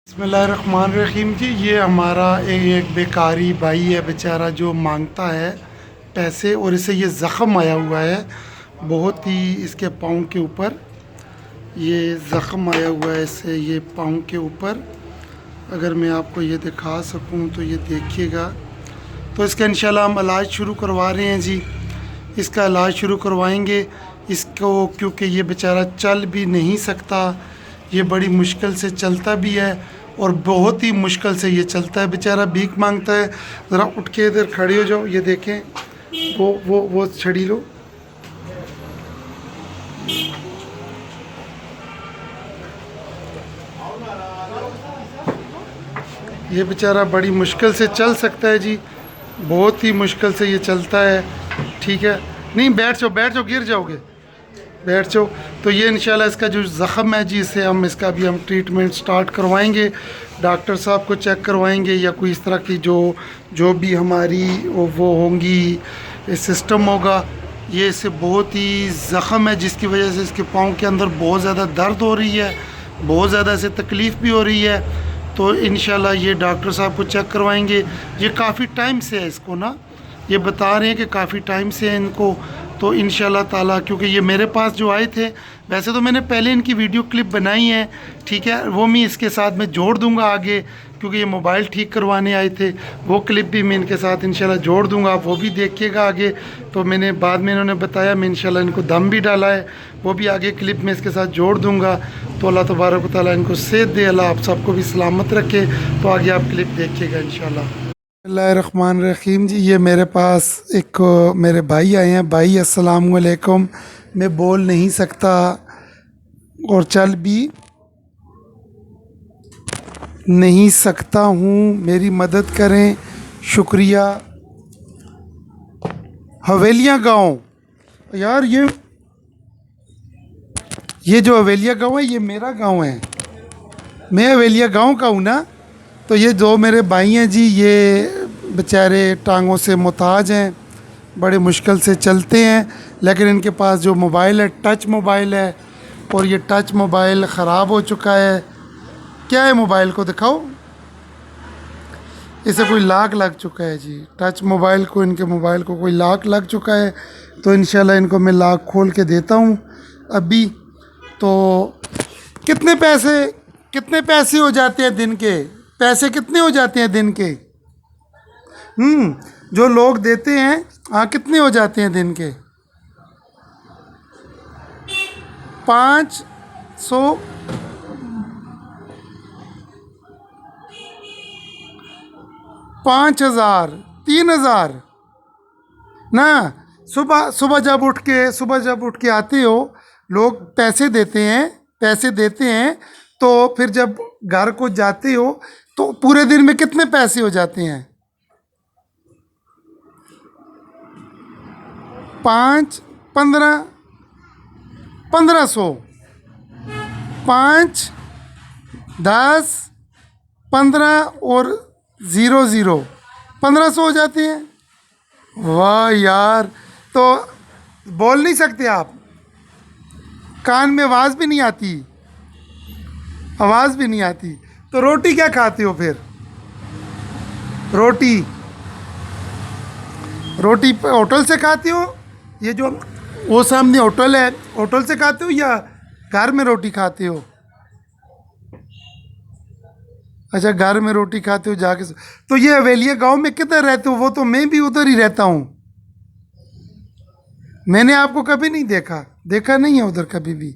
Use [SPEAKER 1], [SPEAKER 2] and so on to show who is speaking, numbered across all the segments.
[SPEAKER 1] बिस्मिल्लाहिर्रहमानिर्रहीम जी। ये हमारा एक बेकारी भाई है बेचारा, जो मांगता है पैसे, और इसे ये ज़ख़म आया हुआ है बहुत ही इसके पाँव के ऊपर। ये ज़ख़म आया हुआ है इसे, ये पाँव के ऊपर। अगर मैं आपको ये दिखा सकूं तो ये देखिएगा। तो इसका इंशाल्लाह हम इलाज शुरू करवा रहे हैं जी। इसका इलाज शुरू करवाएंगे इसको, क्योंकि ये बेचारा चल भी नहीं सकता। ये बड़ी मुश्किल से चलता भी है और बहुत ही मुश्किल से ये चलता है बेचारा, भीख मांगता है। ज़रा उठ के इधर खड़े हो जाओ, ये देखें, वो छड़ी लो। ये बेचारा बड़ी मुश्किल से चल सकता है जी, बहुत ही मुश्किल से ये चलता है। ठीक है, नहीं बैठ जाओ, बैठ जाओ, गिर जाओगे, बैठ जाओ। तो ये इंशाल्लाह इसका जो ज़ख़म है जी, इसे हम इसका भी हम ट्रीटमेंट स्टार्ट करवाएंगे। डॉक्टर साहब को चेक करवाएंगे या कोई इस तरह की जो भी हमारी वो होंगी सिस्टम होगा। ये इससे बहुत ही ज़ख़म है जिसकी वजह से इसके पाँव के अंदर बहुत ज़्यादा दर्द हो रही है, बहुत ज़्यादा इसे तकलीफ़ भी हो रही है। तो इंशाल्लाह ये डॉक्टर साहब को चेक करवाएंगे। ये काफ़ी टाइम से है इसको ना, ये बता रहे हैं कि काफ़ी टाइम से है इनको। तो इंशाल्लाह ताला, क्योंकि ये मेरे पास जो आए थे, वैसे तो मैंने पहले इनकी वीडियो क्लिप बनाई है, ठीक है, वो मैं इसके साथ में जोड़ दूंगा आगे, क्योंकि ये मोबाइल ठीक करवाने आए थे। वो क्लिप भी मैं इनके साथ इंशाल्लाह जोड़ दूंगा, आप वो भी देखिएगा आगे। तो मैंने बाद में इन्होंने बताया, मैं इंशाल्लाह इनको दम भी डाला है, वो भी आगे क्लिप में इसके साथ जोड़ दूंगा। तो अल्लाह तबारक व तआला इनको सेहत दे, अल्लाह आप सबको भी सलामत रखे। तो आगे आप क्लिप देखिएगा इंशाल्लाह। बिस्मिल्लाहिर्रहमानिर्रहीम जी। ये मेरे पास एक मेरे भाई आए हैं। भाई अस्सलाम वालेकुम। मैं बोल नहीं सकता और चल भी नहीं सकता हूँ, मेरी मदद करें, शुक्रिया। हवेलियाँ गाँव, यार ये जो हवेलिया गाँव है ये मेरा गाँव है, मैं हवेलिया गाँव का हूँ ना। तो ये जो मेरे भाई हैं जी, ये बेचारे टांगों से मुहताज हैं, बड़े मुश्किल से चलते हैं। लेकिन इनके पास जो मोबाइल है, टच मोबाइल है, और ये टच मोबाइल ख़राब हो चुका है। क्या है मोबाइल को दिखाओ, इसे कोई लाक लग चुका है जी। टच मोबाइल को, इनके मोबाइल को कोई लाक लग चुका है। तो इंशाल्लाह इनको मैं लाक खोल के देता हूँ अभी। तो कितने पैसे हो जाते हैं दिन के? पैसे कितने हो जाते हैं दिन के? जो लोग देते हैं, हाँ, कितने हो जाते हैं दिन के? 500, 5,000, 3,000 ना। सुबह जब उठ के आते हो, लोग पैसे देते हैं। तो फिर जब घर को जाते हो तो पूरे दिन में कितने पैसे हो जाते हैं? 5, 15, 1,500, 5, 10, 15 और 00, 1,500 हो जाते हैं। वाह यार, तो बोल नहीं सकते आप? कान में आवाज़ भी नहीं आती? आवाज़ भी नहीं आती? तो रोटी क्या खाते हो फिर? रोटी रोटी होटल से खाते हो? ये जो वो सामने होटल है, होटल से खाते हो या घर में रोटी खाते हो? अच्छा, घर में रोटी खाते हो जाके। तो ये हवेलिया गांव में किधर रहते हो? वो तो मैं भी उधर ही रहता हूँ। मैंने आपको कभी नहीं देखा नहीं है उधर कभी भी।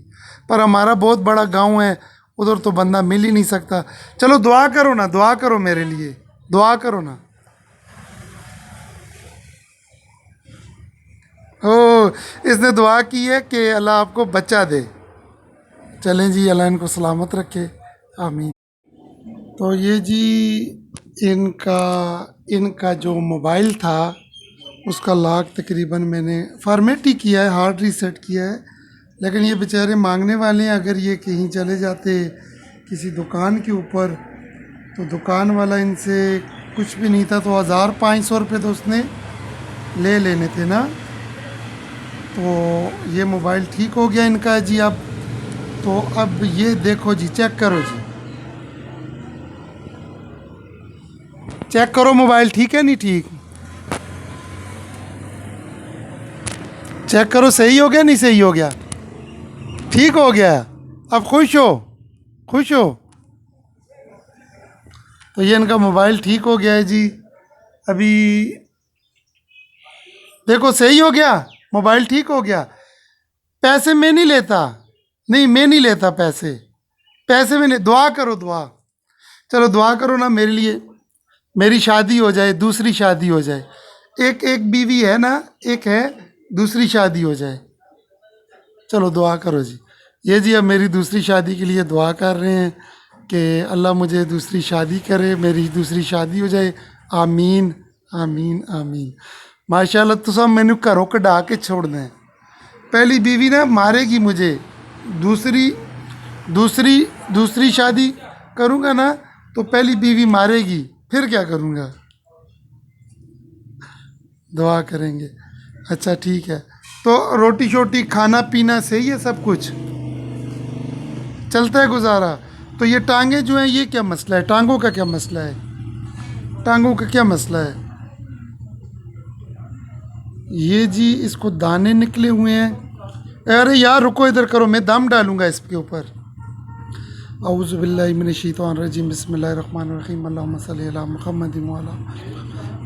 [SPEAKER 1] पर हमारा बहुत बड़ा गांव है, उधर तो बंदा मिल ही नहीं सकता। चलो दुआ करो ना, दुआ करो मेरे लिए, दुआ करो ना। ओ, इसने दुआ की है कि अल्लाह आपको बच्चा दे। चलें जी, अल्लाह इनको सलामत रखे, आमीन। तो ये जी इनका जो मोबाइल था, उसका लॉक तकरीबन मैंने फॉर्मेट ही किया है, हार्ड रीसेट किया है। लेकिन ये बेचारे मांगने वाले हैं। अगर ये कहीं चले जाते किसी दुकान के ऊपर, तो दुकान वाला इनसे कुछ भी नहीं था, तो 1,500 रुपये तो उसने ले लेने थे ना। तो ये मोबाइल ठीक हो गया इनका जी अब। तो अब ये देखो जी, चेक करो जी, चेक करो मोबाइल ठीक है नहीं ठीक, चेक करो सही हो गया नहीं सही हो गया, ठीक हो गया। अब खुश हो, खुश हो। तो ये इनका मोबाइल ठीक हो गया है जी। अभी देखो सही हो गया, मोबाइल ठीक हो गया। पैसे मैं नहीं लेता, नहीं मैं नहीं लेता पैसे, पैसे में नहीं। दुआ करो, दुआ, चलो दुआ करो ना मेरे लिए, मेरी शादी हो जाए, दूसरी शादी हो जाए। एक एक बीवी है ना, एक है, दूसरी शादी हो जाए। चलो दुआ करो जी। ये जी अब मेरी दूसरी शादी के लिए दुआ कर रहे हैं कि अल्लाह मुझे दूसरी शादी करे, मेरी दूसरी शादी हो जाए। आमीन आमीन आमीन। माशाल्लाह तुम मैंने घरों कढ़ा के छोड़ दें। पहली बीवी ना मारेगी मुझे, दूसरी दूसरी दूसरी शादी करूँगा ना तो पहली बीवी मारेगी, फिर क्या करूँगा? दुआ करेंगे। अच्छा ठीक है। तो रोटी शोटी खाना पीना सही है, सब कुछ चलता है गुजारा। तो ये टांगे जो हैं ये क्या मसला है? टांगों का क्या मसला है? टांगों का क्या मसला है? ये जी इसको दाने निकले हुए हैं। अरे यार रुको, इधर करो, मैं दम डालूंगा इसके ऊपर। औज़ु बिल्लाहि मिनश शैतानिर रजीम, बिस्मिल्लाहिर रहीम, अल्लाहुम्मा सल्लि अला मुहम्मदिन व अला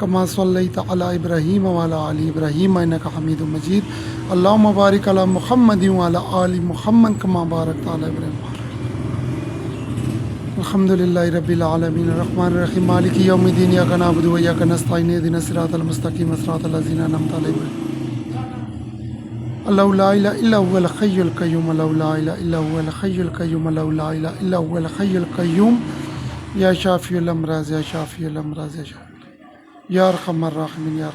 [SPEAKER 1] कमा सल्लैता अला इब्राहीम व अला आलि इब्राहीम इन्नका हमीदुम मजीद। अल्लाहुम्मा बारिक अला मुहम्मदिन व अला आलि मुहम्मद कमा बारकता अला इब्राहीम। अल्हम्दुलिल्लाहि रब्बिल आलमीन अर्रहमानिर रहीम मालिकि यौमिद्दीन इय्याका नअबुदु व इय्याका नस्तईन इहदिनस सिरातल मुस्तकीम सिरातल लज़ीना अनअमता अलैहिम अल्लाहु ला इलाहा इल्ला हुवल हय्युल क़य्यूम अल्लाहु ला इलाहा इल्ला हुवल हय्युल क़य्यूम अल्लाहु ला इलाहा इल्ला हुवल हय्युल क़य्यूम या शाफ़िउल अमराज़ या शाफ़िउल अमराज़ या अरहमर राहिमीन या